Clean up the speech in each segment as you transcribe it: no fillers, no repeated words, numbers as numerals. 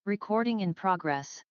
Recording in progress.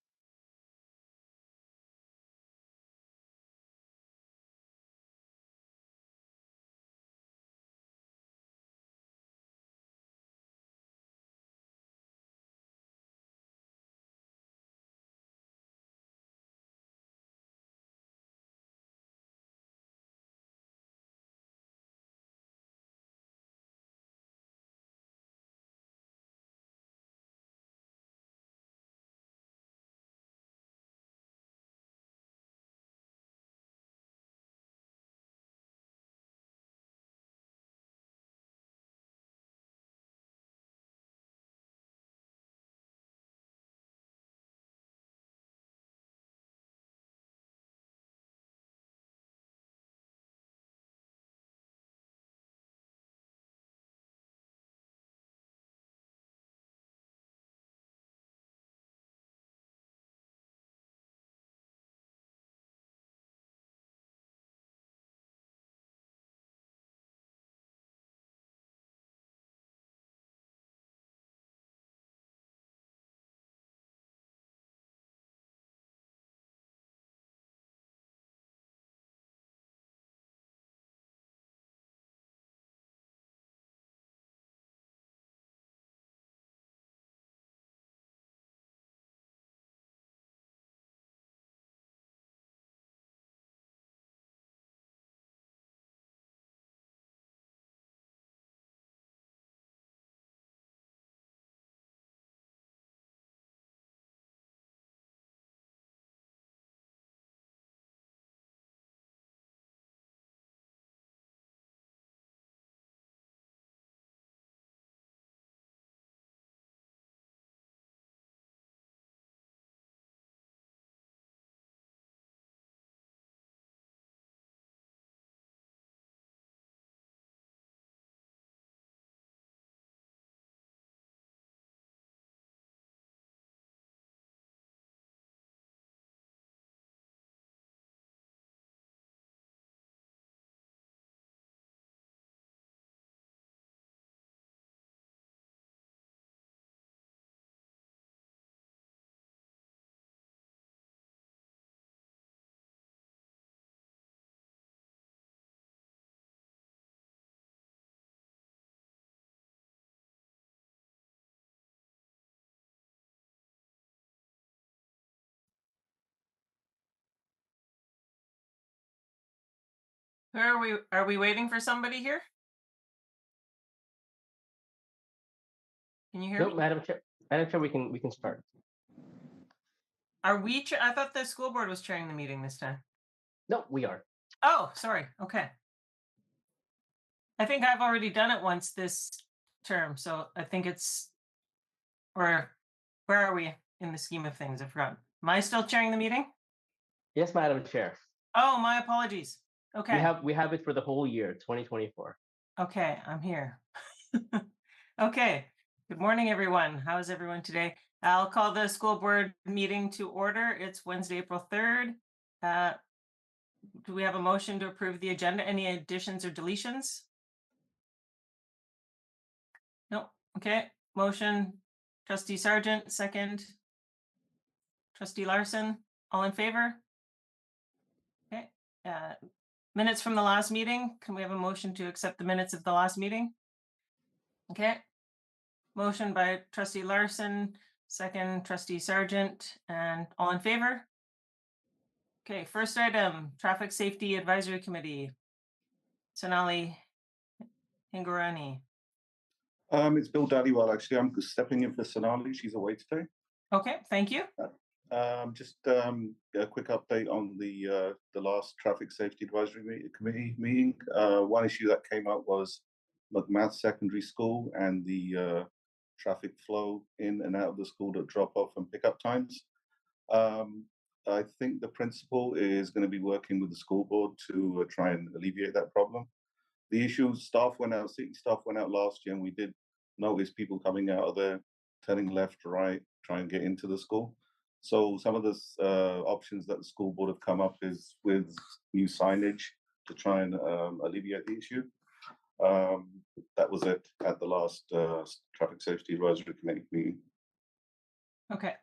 Where are we? Are we waiting for somebody here? Can you hear No, me? Madam Chair, we can start. Are we? I thought the school board was chairing the meeting this time. No, we are. Oh, sorry. Okay. I think I've already done it once this term, so I think it's. Or where are we in the scheme of things? I forgot. Am I still chairing the meeting? Yes, Madam Chair. Oh, my apologies. Okay. We have it for the whole year, 2024. Okay, I'm here. Okay. Good morning, everyone. How is everyone today? I'll call the school board meeting to order. It's Wednesday, April 3rd. Do we have a motion to approve the agenda? Any additions or deletions? No. Okay. Motion. Trustee Sargent, second. Trustee Larson, all in favor? Okay. Minutes from the last meeting. Can we have a motion to accept the minutes of the last meeting? Okay. Motion by Trustee Larson, second Trustee Sargent, and all in favor? Okay, first item, Traffic Safety Advisory Committee. Sonali Hingorani. It's Bill Dhaliwal, actually. I'm stepping in for Sonali. She's away today. Okay, thank you. Just a quick update on the last Traffic Safety Advisory Committee meeting. One issue that came up was McMath Secondary School and the traffic flow in and out of the school at drop-off and pickup times. I think the principal is going to be working with the school board to try and alleviate that problem. The issue, city staff went out last year, and we did notice people coming out of there, turning left, right, try and get into the school. So some of the options that the school board have come up is with new signage to try and alleviate the issue. That was it at the last Traffic Safety Advisory Committee meeting. Okay.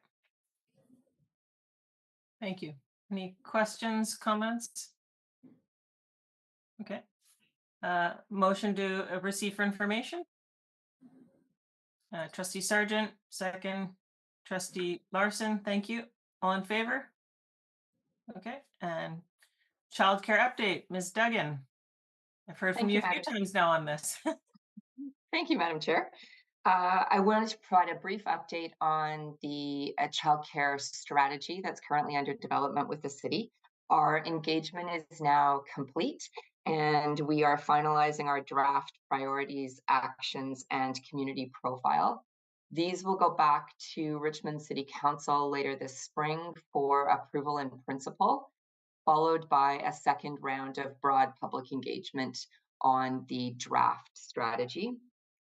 Thank you. Any questions, comments? Okay. Motion to receive for information? Trustee Sargent, second. Trustee Larson, thank you. All in favor? Okay. And childcare update, Ms. Duggan. I've heard from Thank you you, a few Madam. times now on this. Thank you, Madam Chair. I wanted to provide a brief update on the childcare strategy that's currently under development with the city. Our engagement is now complete, and we are finalizing our draft priorities, actions, and community profile. These will go back to Richmond City Council later this spring for approval in principle, followed by a second round of broad public engagement on the draft strategy.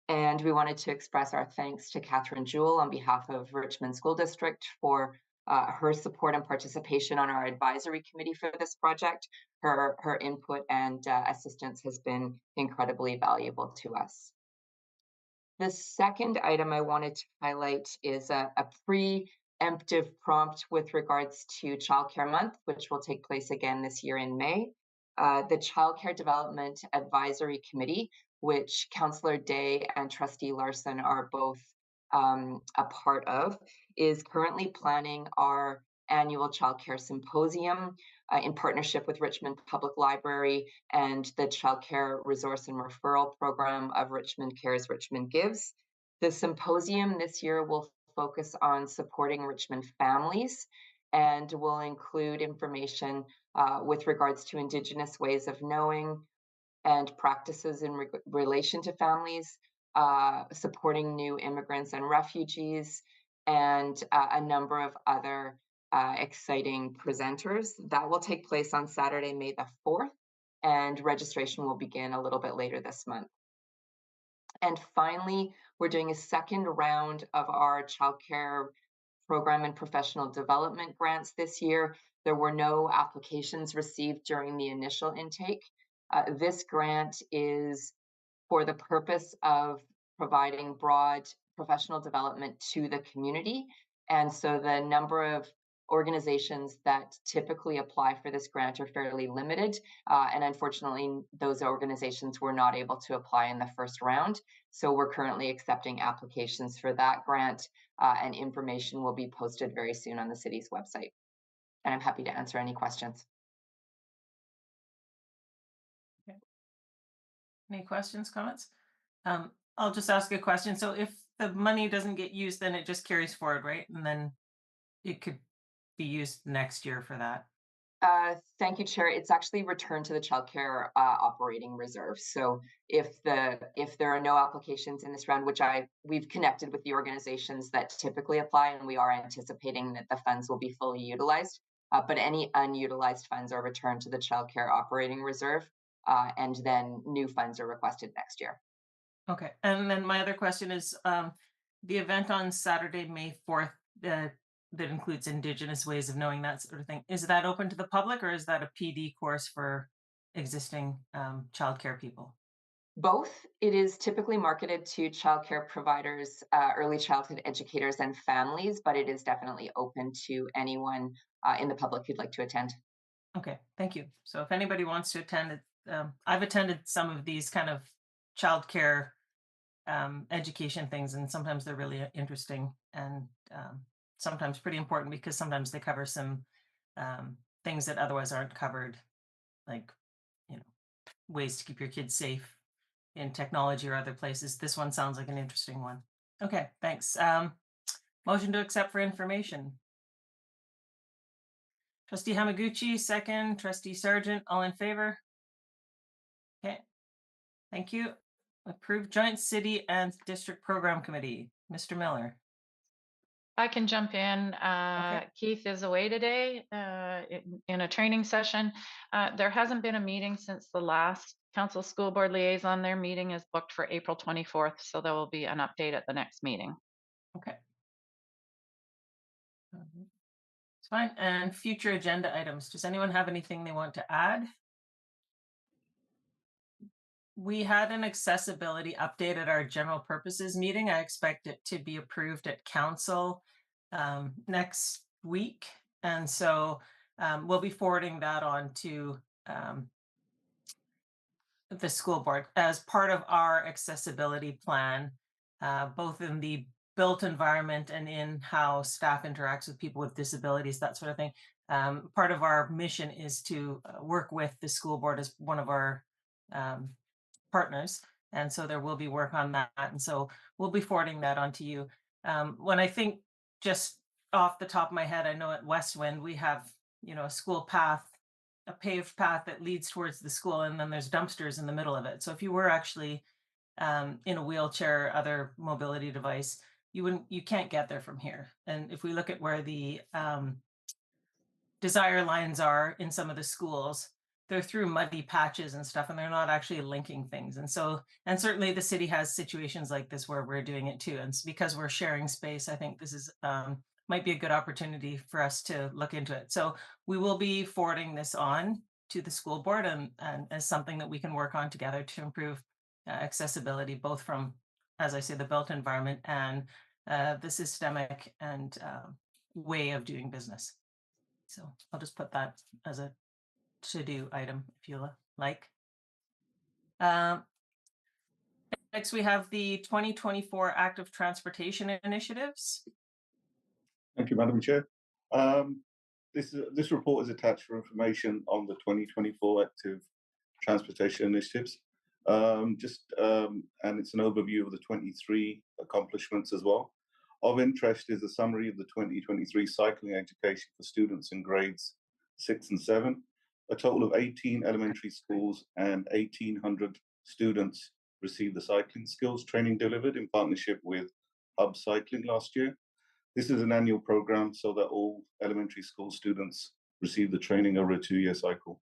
And we wanted to express our thanks to Catherine Jewell on behalf of Richmond School District for her support and participation on our advisory committee for this project. Her input and assistance has been incredibly valuable to us. The second item I wanted to highlight is a preemptive prompt with regards to Childcare Month, which will take place again this year in May. The Childcare Development Advisory Committee, which Councillor Day and Trustee Larson are both a part of, is currently planning our annual childcare symposium in partnership with Richmond Public Library and the Childcare Resource and Referral Program of Richmond Cares, Richmond Gives. The symposium this year will focus on supporting Richmond families and will include information with regards to Indigenous ways of knowing and practices in relation to families, supporting new immigrants and refugees, and a number of other exciting presenters. That will take place on Saturday, May the 4th, and registration will begin a little bit later this month. And finally, we're doing a second round of our childcare program and professional development grants this year. There were no applications received during the initial intake. This grant is for the purpose of providing broad professional development to the community. And so the number of organizations that typically apply for this grant are fairly limited. And unfortunately, those organizations were not able to apply in the first round. So we're currently accepting applications for that grant, and information will be posted very soon on the city's website. And I'm happy to answer any questions. Any questions, comments? I'll just ask a question. So if the money doesn't get used, then it just carries forward, right? And then it could be used next year for that. Thank you, Chair. It's actually returned to the childcare operating reserve. So if there are no applications in this round, which we've connected with the organizations that typically apply, and we are anticipating that the funds will be fully utilized. But any unutilized funds are returned to the childcare operating reserve, and then new funds are requested next year. Okay. And then my other question is the event on Saturday, May 4th, that includes Indigenous ways of knowing, that sort of thing. Is that open to the public, or is that a PD course for existing childcare people? Both. It is typically marketed to childcare providers, early childhood educators, and families, but it is definitely open to anyone in the public who'd like to attend. Okay, thank you. So if anybody wants to attend, I've attended some of these kind of childcare education things, and sometimes they're really interesting and sometimes pretty important, because sometimes they cover some things that otherwise aren't covered, like, ways to keep your kids safe in technology or other places. This one sounds like an interesting one. Okay, thanks. Motion to accept for information. Trustee Hamaguchi, second. Trustee Sargent, all in favor? Okay, thank you. Approved Joint City and District Program Committee. Mr. Miller. I can jump in. Keith is away today in a training session. There hasn't been a meeting since the last Council School Board Liaison. Their meeting is booked for April 24th, so there will be an update at the next meeting. Okay. It's fine. And future agenda items. Does anyone have anything they want to add? We had an accessibility update at our general purposes meeting. I expect it to be approved at council next week. And so we'll be forwarding that on to the school board as part of our accessibility plan, both in the built environment and in how staff interacts with people with disabilities, that sort of thing. Part of our mission is to work with the school board as one of our partners. And so there will be work on that. And so we'll be forwarding that on to you. When I think just off the top of my head, I know at Westwind we have, a school path, a paved path that leads towards the school, and then there's dumpsters in the middle of it. So if you were actually in a wheelchair or other mobility device, you can't get there from here. And if we look at where the desire lines are in some of the schools, they're through muddy patches and stuff, and they're not actually linking things. And so, and certainly the city has situations like this where we're doing it too. And because we're sharing space, I think this is might be a good opportunity for us to look into it. So we will be forwarding this on to the school board and as something that we can work on together to improve accessibility, both from, as I say, the built environment and the systemic and way of doing business. So I'll just put that as a to-do item if you like. Next, we have the 2024 Active Transportation Initiatives. Thank you, Madam Chair. This report is attached for information on the 2024 Active Transportation Initiatives. And it's an overview of the 23 accomplishments as well. Of interest is a summary of the 2023 cycling education for students in grades 6 and 7. A total of 18 elementary schools and 1,800 students received the cycling skills training delivered in partnership with Hub Cycling last year. This is an annual program so that all elementary school students receive the training over a 2-year cycle.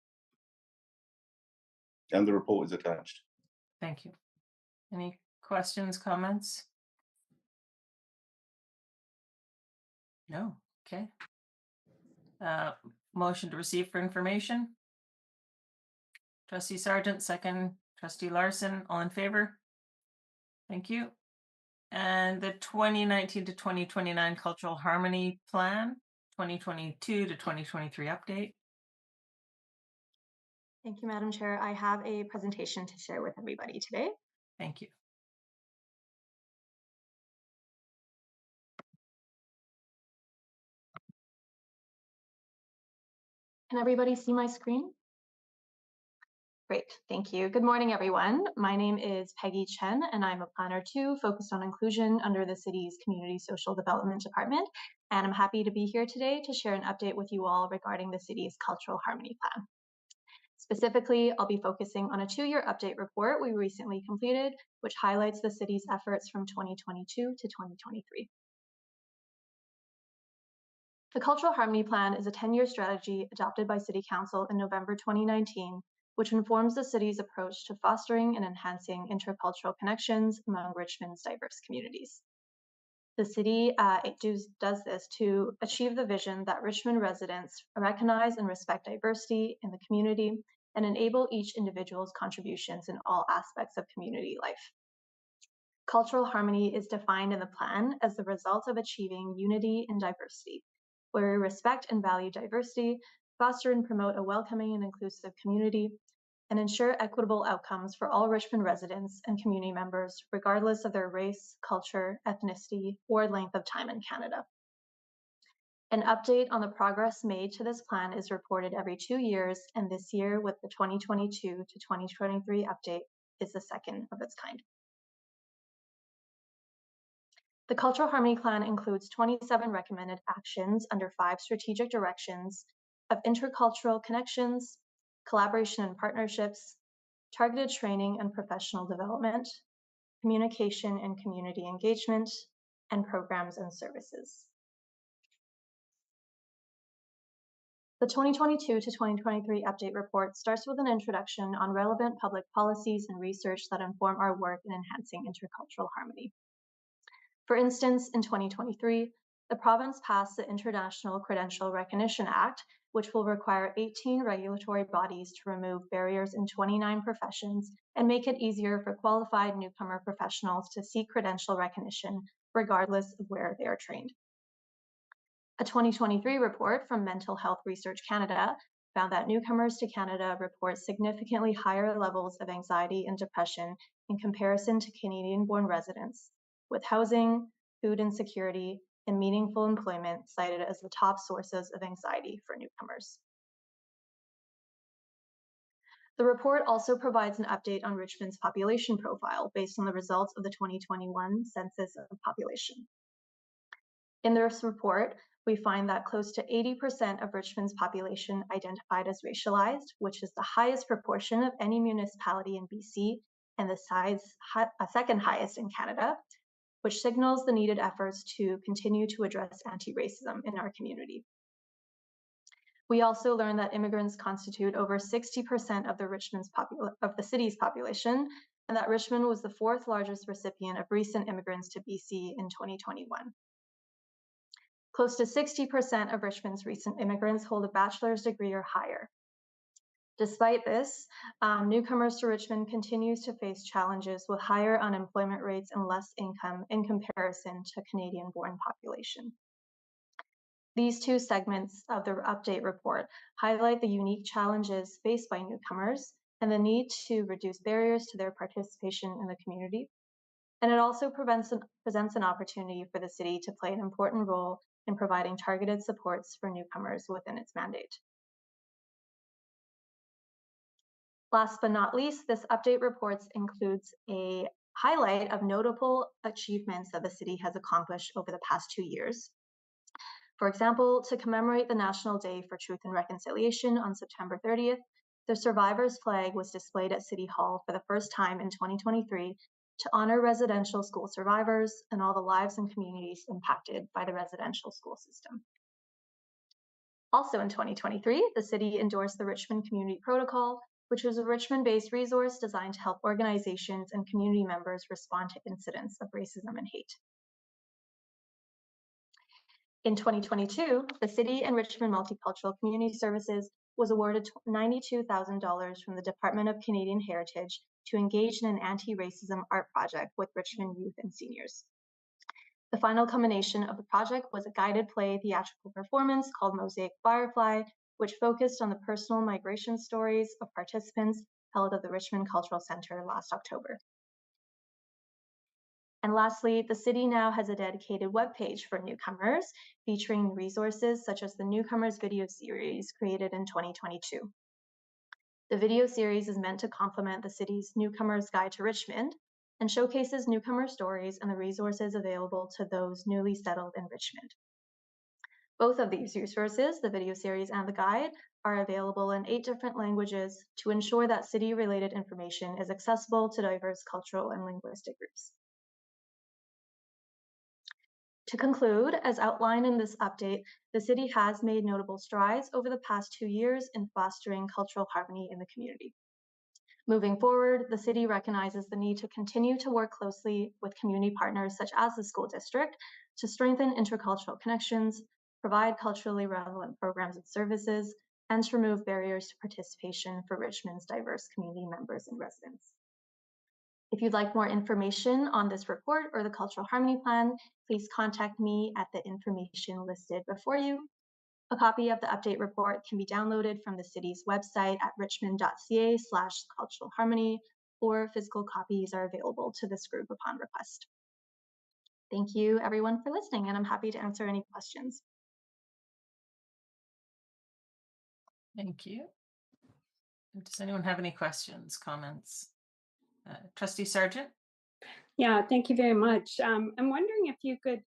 And the report is attached. Thank you. Any questions, comments? No. Okay. Motion to receive for information. Trustee Sargent, second. Trustee Larson, all in favor? Thank you. And the 2019 to 2029 Cultural Harmony Plan, 2022 to 2023 update. Thank you, Madam Chair. I have a presentation to share with everybody today. Thank you. Can everybody see my screen? Great, thank you. Good morning, everyone. My name is Peggy Chen, and I'm a Planner 2 focused on inclusion under the city's Community Social Development Department. And I'm happy to be here today to share an update with you all regarding the city's Cultural Harmony Plan. Specifically, I'll be focusing on a 2-year update report we recently completed, which highlights the city's efforts from 2022 to 2023. The Cultural Harmony Plan is a 10-year strategy adopted by City Council in November 2019, which informs the city's approach to fostering and enhancing intercultural connections among Richmond's diverse communities. The city does this to achieve the vision that Richmond residents recognize and respect diversity in the community and enable each individual's contributions in all aspects of community life. Cultural harmony is defined in the plan as the result of achieving unity in diversity, where we respect and value diversity, foster and promote a welcoming and inclusive community, and ensure equitable outcomes for all Richmond residents and community members, regardless of their race, culture, ethnicity, or length of time in Canada. An update on the progress made to this plan is reported every 2 years, and this year, with the 2022 to 2023 update, is the second of its kind. The Cultural Harmony Plan includes 27 recommended actions under 5 strategic directions of intercultural connections, collaboration and partnerships, targeted training and professional development, communication and community engagement, and programs and services. The 2022 to 2023 update report starts with an introduction on relevant public policies and research that inform our work in enhancing intercultural harmony. For instance, in 2023, the province passed the International Credential Recognition Act, which will require 18 regulatory bodies to remove barriers in 29 professions and make it easier for qualified newcomer professionals to seek credential recognition, regardless of where they are trained. A 2023 report from Mental Health Research Canada found that newcomers to Canada report significantly higher levels of anxiety and depression in comparison to Canadian-born residents, with housing, food insecurity, and meaningful employment cited as the top sources of anxiety for newcomers. The report also provides an update on Richmond's population profile based on the results of the 2021 Census of Population. In this report, we find that close to 80% of Richmond's population identified as racialized, which is the highest proportion of any municipality in BC and the second highest in Canada, which signals the needed efforts to continue to address anti-racism in our community. We also learned that immigrants constitute over 60% of the city's population, and that Richmond was the fourth largest recipient of recent immigrants to BC in 2021. Close to 60% of Richmond's recent immigrants hold a bachelor's degree or higher. Despite this, newcomers to Richmond continues to face challenges with higher unemployment rates and less income in comparison to Canadian-born population. These two segments of the update report highlight the unique challenges faced by newcomers and the need to reduce barriers to their participation in the community. And it also presents an opportunity for the city to play an important role in providing targeted supports for newcomers within its mandate. Last but not least, this update report includes a highlight of notable achievements that the city has accomplished over the past 2 years. For example, to commemorate the National Day for Truth and Reconciliation on September 30th, the survivors' flag was displayed at City Hall for the first time in 2023 to honor residential school survivors and all the lives and communities impacted by the residential school system. Also in 2023, the city endorsed the Richmond Community Protocol, which was a Richmond-based resource designed to help organizations and community members respond to incidents of racism and hate. In 2022, the City and Richmond Multicultural Community Services was awarded $92,000 from the Department of Canadian Heritage to engage in an anti-racism art project with Richmond youth and seniors. The final culmination of the project was a guided play theatrical performance called Mosaic Firefly, which focused on the personal migration stories of participants held at the Richmond Cultural Center last October. And lastly, the city now has a dedicated webpage for newcomers featuring resources such as the Newcomers video series created in 2022. The video series is meant to complement the city's Newcomers Guide to Richmond and showcases newcomer stories and the resources available to those newly settled in Richmond. Both of these resources, the video series and the guide, are available in 8 different languages to ensure that city-related information is accessible to diverse cultural and linguistic groups. To conclude, as outlined in this update, the city has made notable strides over the past 2 years in fostering cultural harmony in the community. Moving forward, the city recognizes the need to continue to work closely with community partners such as the school district to strengthen intercultural connections, provide culturally relevant programs and services, and to remove barriers to participation for Richmond's diverse community members and residents. If you'd like more information on this report or the Cultural Harmony Plan, please contact me at the information listed before you. A copy of the update report can be downloaded from the city's website at richmond.ca/cultural harmony, or physical copies are available to this group upon request. Thank you everyone for listening, and I'm happy to answer any questions. Thank you. Does anyone have any questions, comments? Trustee Sargent? Yeah, thank you very much. I'm wondering if you could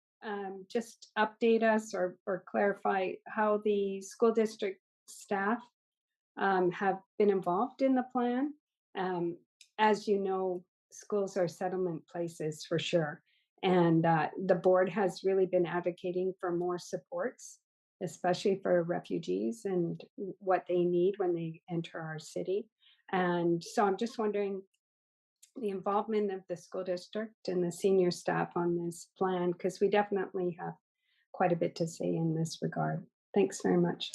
just update us or clarify how the school district staff have been involved in the plan. As you know, schools are settlement places for sure. And the board has really been advocating for more supports, especially for refugees and what they need when they enter our city. And so I'm just wondering the involvement of the school district and the senior staff on this plan, because we definitely have quite a bit to say in this regard. Thanks very much.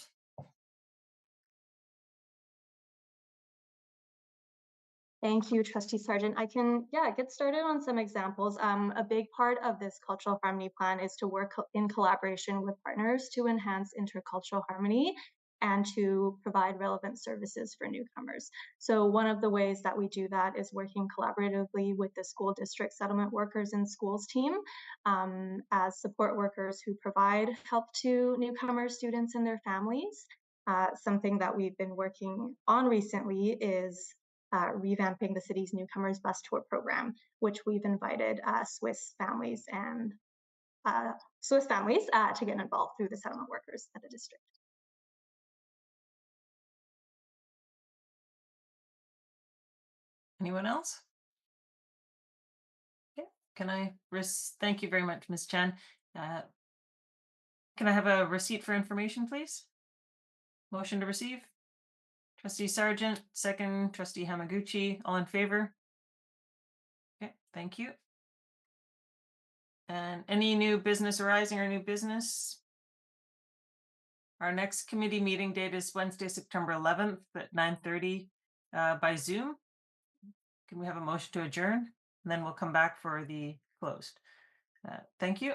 Thank you, Trustee Sargent. I can, get started on some examples. A big part of this cultural harmony plan is to work in collaboration with partners to enhance intercultural harmony and to provide relevant services for newcomers. So one of the ways that we do that is working collaboratively with the school district settlement workers and schools team as support workers who provide help to newcomers, students, and their families. Something that we've been working on recently is revamping the city's newcomers bus tour program, which we've invited Swiss families to get involved through the settlement workers at the district. Anyone else? Okay. Can I thank you very much, Ms. Chan. Can I have a receipt for information, please? Motion to receive. Trustee Sargent, second. Trustee Hamaguchi, all in favor? Okay, thank you. And any new business arising or new business? Our next committee meeting date is Wednesday, September 11th at 9:30 by Zoom. Can we have a motion to adjourn? And then we'll come back for the closed. Thank you.